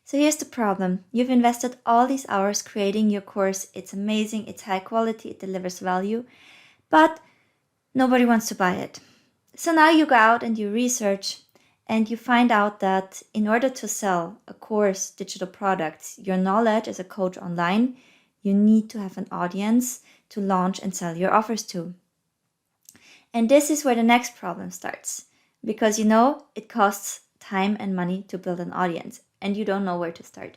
So here's the problem. You've invested all these hours creating your course. It's amazing, it's high quality, it delivers value, but nobody wants to buy it. So now you go out and you research and you find out that in order to sell a course, digital products, your knowledge as a coach online, you need to have an audience to launch and sell your offers to. And this is where the next problem starts, because it costs time and money to build an audience and you don't know where to start.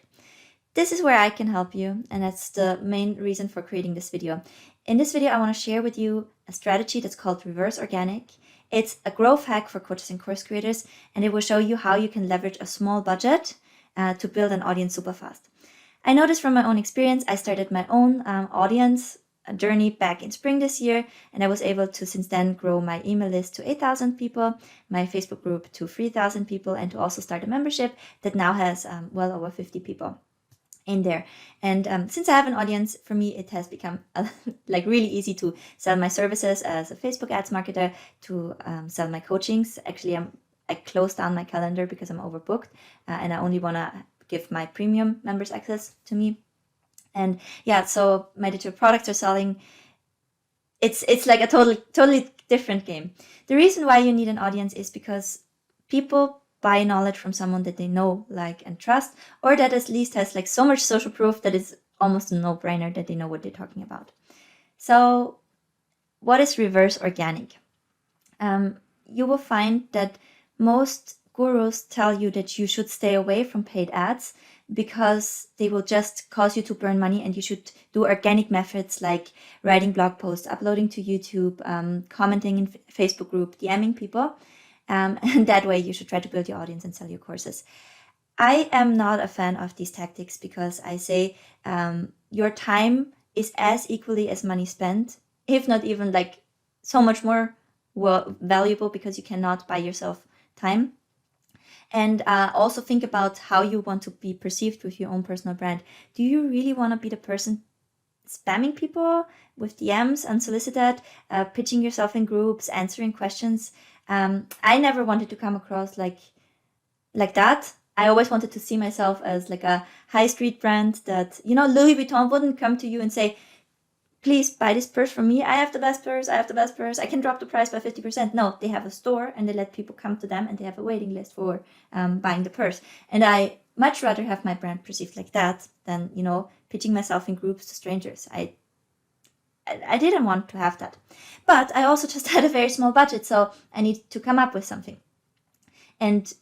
This is where I can help you, and that's the main reason for creating this video. In this video, I want to share with you a strategy that's called Reverse Organic. It's a growth hack for coaches and course creators, and it will show you how you can leverage a small budget to build an audience super fast. I know this from my own experience. I started my own audience journey back in spring this year, and I was able to since then grow my email list to 8,000 people, my Facebook group to 3,000 people, and to also start a membership that now has well over 50 people in there. And since I have an audience, for me it has become like really easy to sell my services as a Facebook ads marketer, to sell my coachings. Actually, I closed down my calendar because I'm overbooked, and I only want to give my premium members access to me. And yeah, so my digital products are selling. It's like a totally different game. The reason why you need an audience is because people buy knowledge from someone that they know, like, and trust, or that at least has like so much social proof that it's almost a no-brainer that they know what they're talking about. So what is reverse organic? You will find that most gurus tell you that you should stay away from paid ads because they will just cause you to burn money, and you should do organic methods like writing blog posts, uploading to YouTube, commenting in Facebook group, DMing people. And that way you should try to build your audience and sell your courses. I am not a fan of these tactics because I say your time is as equally as money spent, if not even like so much more valuable, because you cannot buy yourself time. And also think about how you want to be perceived with your own personal brand. Do you really want to be the person spamming people with DMs unsolicited, pitching yourself in groups, answering questions? I never wanted to come across like that. I always wanted to see myself as like a high street brand that, Louis Vuitton wouldn't come to you and say, please buy this purse from me. I have the best purse. I can drop the price by 50%. No, they have a store and they let people come to them and they have a waiting list for buying the purse. And I much rather have my brand perceived like that than, pitching myself in groups to strangers. I didn't want to have that. But I also just had a very small budget, so I needed to come up with something. And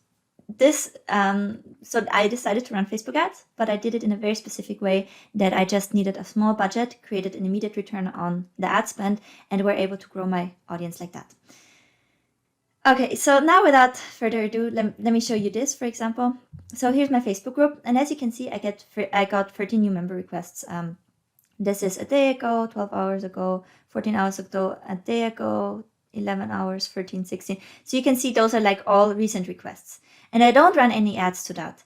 this, so I decided to run Facebook ads, but I did it in a very specific way, that I just needed a small budget, created an immediate return on the ad spend, and were able to grow my audience like that. Okay, so now without further ado, let me show you this, for example. So here's my Facebook group, and as you can see, I got 13 new member requests. This is a day ago, 12 hours ago, 14 hours ago, a day ago, 11 hours, 13, 16. So you can see those are like all recent requests. And I don't run any ads to that.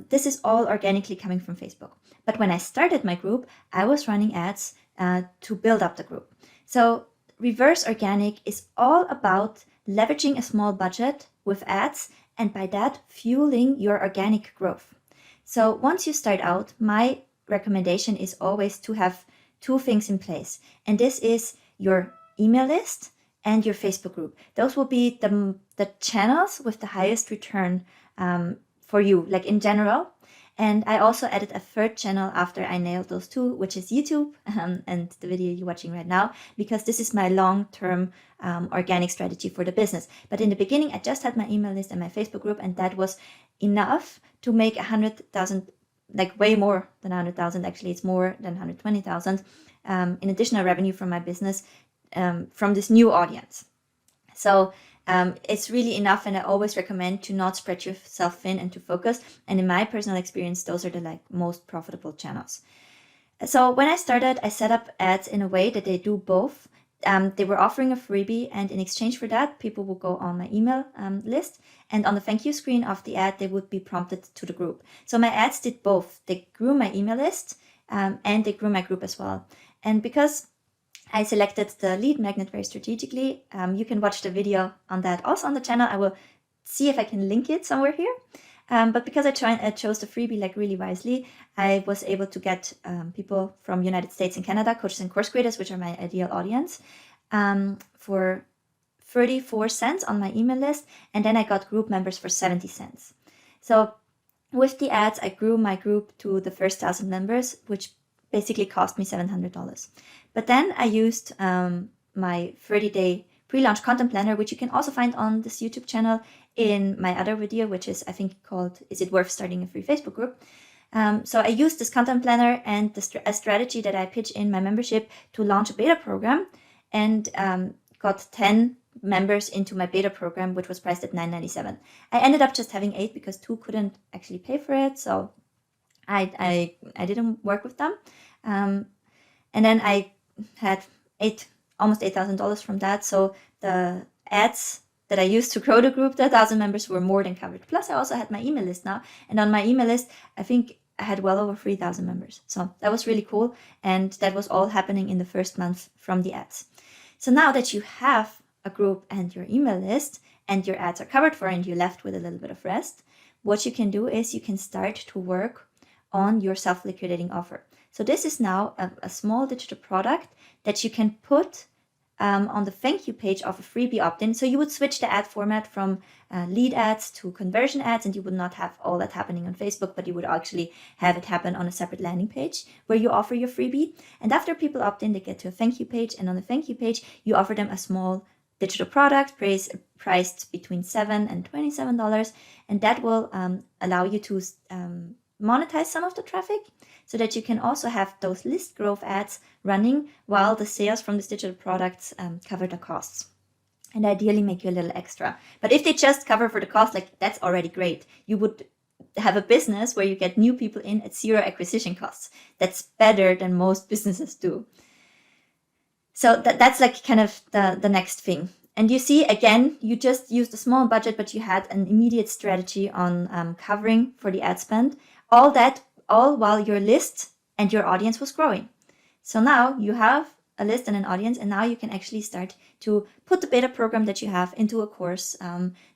This is all organically coming from Facebook. But when I started my group, I was running ads to build up the group. So reverse organic is all about leveraging a small budget with ads, and by that fueling your organic growth. So once you start out, my recommendation is always to have two things in place, and this is your email list and your Facebook group. Those will be the channels with the highest return for you, like in general. And I also added a third channel after I nailed those two, which is YouTube and the video you're watching right now, because this is my long-term organic strategy for the business. But in the beginning, I just had my email list and my Facebook group, and that was enough to make 100,000, like way more than 100,000. Actually, it's more than 120,000 in additional revenue from my business from this new audience. So it's really enough, and I always recommend to not spread yourself thin and to focus. And in my personal experience, those are the most profitable channels. So when I started, I set up ads in a way that they do both. They were offering a freebie, and in exchange for that, people would go on my email list, and on the thank you screen of the ad, they would be prompted to the group. So my ads did both. They grew my email list and they grew my group as well. And because I selected the lead magnet very strategically, you can watch the video on that also on the channel. I will see if I can link it somewhere here. But because I chose the freebie like really wisely, I was able to get people from United States and Canada, coaches and course creators, which are my ideal audience, for 34 cents on my email list. And then I got group members for 70 cents. So with the ads, I grew my group to the first 1,000 members, which basically cost me $700. But then I used my 30-day pre-launch content planner, which you can also find on this YouTube channel in my other video, which is, I think, called Is It Worth Starting a Free Facebook Group? So I used this content planner and a strategy that I pitch in my membership to launch a beta program, and got 10 members into my beta program, which was priced at $9.97. I ended up just having 8 because 2 couldn't actually pay for it, so I didn't work with them. And then I had almost $8,000 from that. So the ads that I used to grow the group, the 1,000 members, were more than covered. Plus, I also had my email list now. And on my email list, I think I had well over 3,000 members. So that was really cool. And that was all happening in the first month from the ads. So now that you have a group and your email list and your ads are covered for and you're left with a little bit of rest, what you can do is you can start to work on your self-liquidating offer. So this is now a small digital product that you can put on the thank you page of a freebie opt-in. So you would switch the ad format from lead ads to conversion ads, and you would not have all that happening on Facebook, but you would actually have it happen on a separate landing page where you offer your freebie. And after people opt in, they get to a thank you page, and on the thank you page, you offer them a small digital product priced between $7 and $27, and that will allow you to monetize some of the traffic, so that you can also have those list growth ads running while the sales from these digital products cover the costs, and ideally make you a little extra. But if they just cover for the cost, like, that's already great. You would have a business where you get new people in at zero acquisition costs. That's better than most businesses do. So that's like kind of the next thing. And you see, again, you just used a small budget, but you had an immediate strategy on covering for the ad spend. All while your list and your audience was growing. So now you have a list and an audience, and now you can actually start to put the beta program that you have into a course.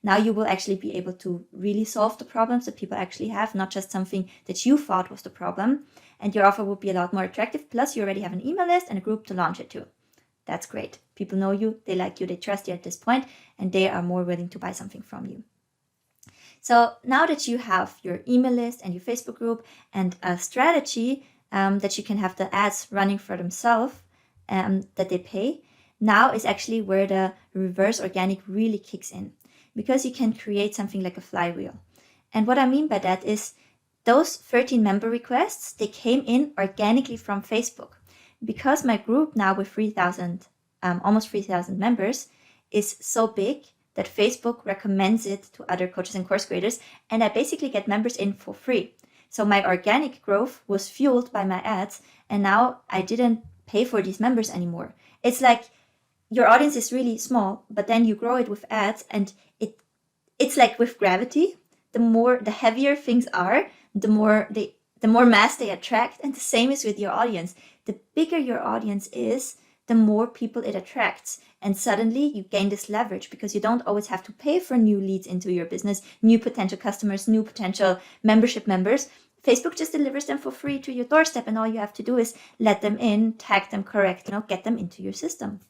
Now you will actually be able to really solve the problems that people actually have, not just something that you thought was the problem. And your offer will be a lot more attractive. Plus, you already have an email list and a group to launch it to. That's great. People know you, they like you, they trust you at this point, and they are more willing to buy something from you. So now that you have your email list and your Facebook group and a strategy that you can have the ads running for themselves that they pay, now is actually where the reverse organic really kicks in, because you can create something like a flywheel. And what I mean by that is those 13 member requests, they came in organically from Facebook. Because my group now with 3,000, almost 3,000 members is so big that Facebook recommends it to other coaches and course creators, and I basically get members in for free. So my organic growth was fueled by my ads, and now I didn't pay for these members anymore. It's like your audience is really small, but then you grow it with ads, and it's like with gravity. The heavier things are, the more mass they attract, and the same is with your audience. The bigger your audience is, the more people it attracts. And suddenly you gain this leverage because you don't always have to pay for new leads into your business, new potential customers, new potential membership members. Facebook just delivers them for free to your doorstep, and all you have to do is let them in, tag them correctly, get them into your system.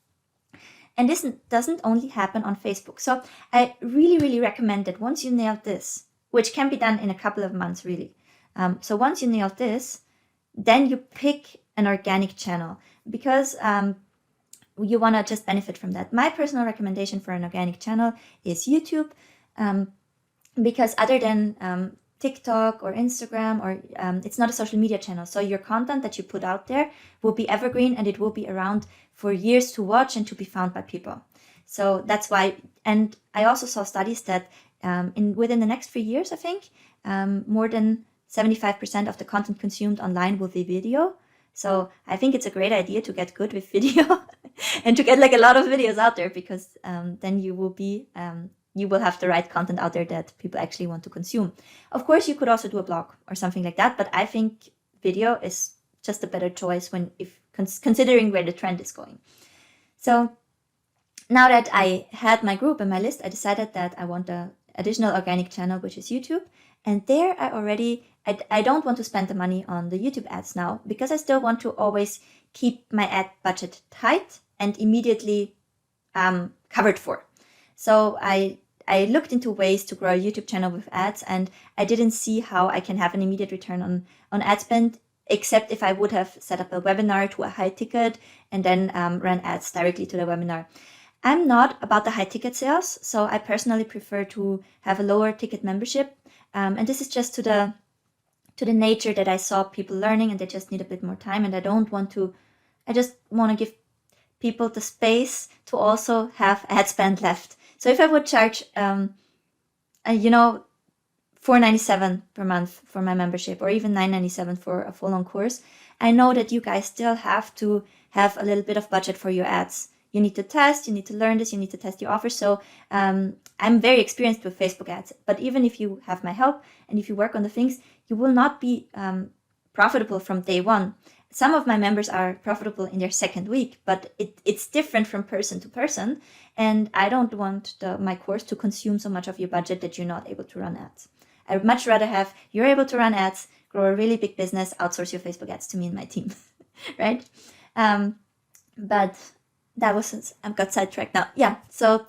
And this doesn't only happen on Facebook. So I really, really recommend that once you nail this, which can be done in a couple of months, really. So once you nail this, then you pick an organic channel, because you want to just benefit from that. My personal recommendation for an organic channel is YouTube, because other than TikTok or Instagram, or it's not a social media channel. So your content that you put out there will be evergreen, and it will be around for years to watch and to be found by people. So that's why. And I also saw studies that within the next 3 years, I think, more than 75% of the content consumed online will be video. So I think it's a great idea to get good with video and to get like a lot of videos out there, because then you will have the right content out there that people actually want to consume. Of course, you could also do a blog or something like that, but I think video is just a better choice considering where the trend is going. So now that I had my group and my list, I decided that I want an additional organic channel, which is YouTube. And there I don't want to spend the money on the YouTube ads now, because I still want to always keep my ad budget tight and immediately covered for. So I looked into ways to grow a YouTube channel with ads, and I didn't see how I can have an immediate return on ad spend, except if I would have set up a webinar to a high ticket and then ran ads directly to the webinar. I'm not about the high ticket sales, so I personally prefer to have a lower ticket membership. And this is just to the nature that I saw people learning, and they just need a bit more time. And I just want to give people the space to also have ad spend left. So if I would charge, $4.97 per month for my membership, or even $9.97 for a full-on course, I know that you guys still have to have a little bit of budget for your ads. You need to test, you need to learn this, you need to test your offer. So I'm very experienced with Facebook ads, but even if you have my help and if you work on the things, you will not be profitable from day one. Some of my members are profitable in their second week, but it's different from person to person. And I don't want my course to consume so much of your budget that you're not able to run ads. I would much rather have you're able to run ads, grow a really big business, outsource your Facebook ads to me and my team, right? But that was, I've got sidetracked now. Yeah, so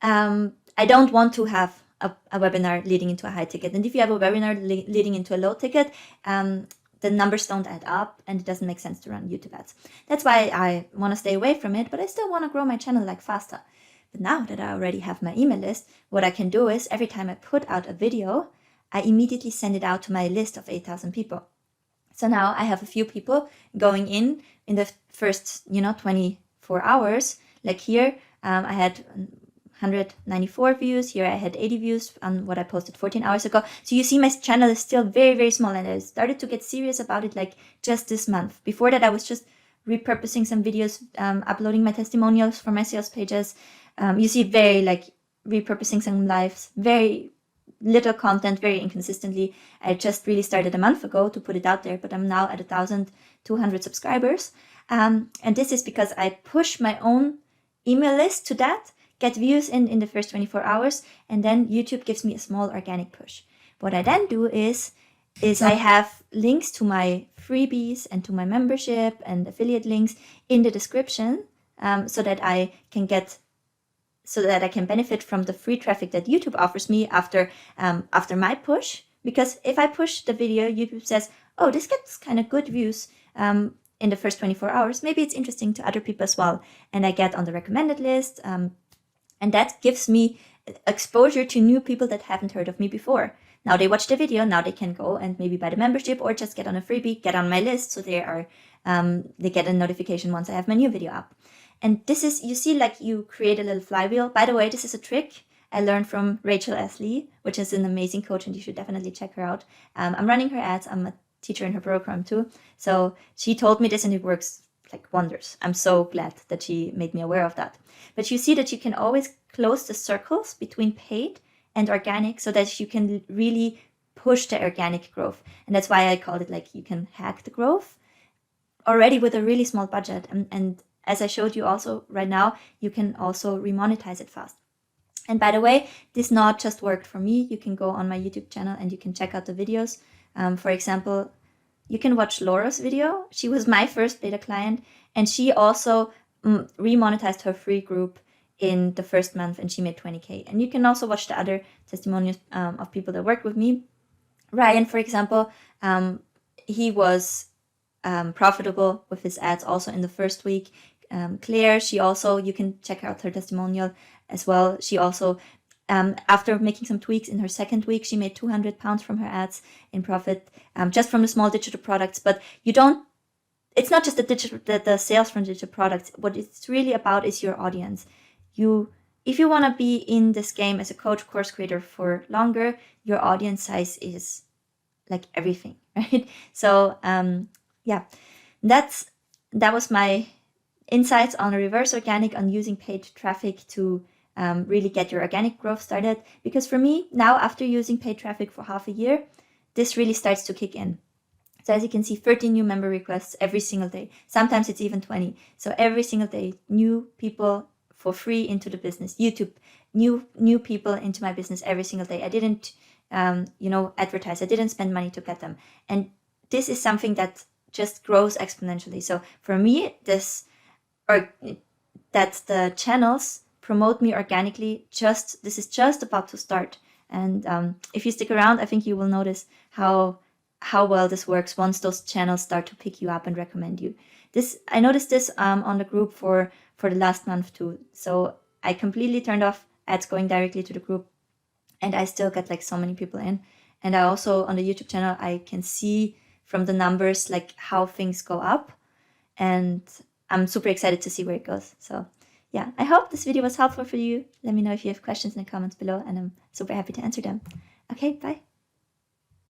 I don't want to have a webinar leading into a high ticket. And if you have a webinar leading into a low ticket, the numbers don't add up and it doesn't make sense to run YouTube ads. That's why I want to stay away from it, but I still want to grow my channel like faster. But now that I already have my email list, what I can do is every time I put out a video, I immediately send it out to my list of 8,000 people. So now I have a few people going in the first, 24 hours. Like here, I had 194 views. Here I had 80 views on what I posted 14 hours ago. So you see my channel is still very, very small, and I started to get serious about it like just this month. Before that, I was just repurposing some videos, uploading my testimonials for my sales pages. You see very like repurposing some lives, very little content, very inconsistently. I just really started a month ago to put it out there, but I'm now at 1,200 subscribers. And this is because I push my own email list to that, get views in the first 24 hours, and then YouTube gives me a small organic push. What I then do is I have links to my freebies and to my membership and affiliate links in the description, so that I can benefit from the free traffic that YouTube offers me after my push. Because if I push the video, YouTube says, oh, this gets kind of good views in the first 24 hours. Maybe it's interesting to other people as well. And I get on the recommended list. And that gives me exposure to new people that haven't heard of me before. Now they watch the video, now they can go and maybe buy the membership or just get on a freebie, get on my list. So they get a notification once I have my new video up. And this is, you see, like you create a little flywheel. By the way, this is a trick I learned from Rachel S. Lee, which is an amazing coach, and you should definitely check her out. I'm running her ads. I'm a teacher in her program too. So she told me this and it works like wonders. I'm so glad that she made me aware of that. But you see that you can always close the circles between paid and organic so that you can really push the organic growth. And that's why I called it like you can hack the growth already with a really small budget. And as I showed you also right now, you can also remonetize it fast. And by the way, this not just worked for me. You can go on my YouTube channel and you can check out the videos. For example, you can watch Laura's video. She was my first beta client, and she also remonetized her free group in the first month, and she made 20K. And you can also watch the other testimonials of people that worked with me. Ryan, for example, he was profitable with his ads also in the first week. Claire, you can check out her testimonial as well. She also, after making some tweaks in her second week, she made £200 from her ads in profit, just from the small digital products. But it's not just the sales from digital products. What it's really about is your audience. If you want to be in this game as a coach, course creator for longer, your audience size is like everything, right? So that was my insights on reverse organic, on using paid traffic to really get your organic growth started. Because for me now, after using paid traffic for half a year, this really starts to kick in. So as you can see, 13 new member requests every single day. Sometimes it's even 20. So every single day, new people for free into the business. YouTube, new people into my business every single day. I didn't advertise. I didn't spend money to get them. And this is something that just grows exponentially. So for me, that the channels promote me organically, this is just about to start. And if you stick around, I think you will notice how well this works once those channels start to pick you up and recommend you. I noticed this on the group for the last month too. So I completely turned off ads going directly to the group, and I still get like so many people in. And I also, on the YouTube channel, I can see from the numbers like how things go up, and I'm super excited to see where it goes. So yeah, I hope this video was helpful for you. Let me know if you have questions in the comments below, and I'm super happy to answer them. Okay, bye.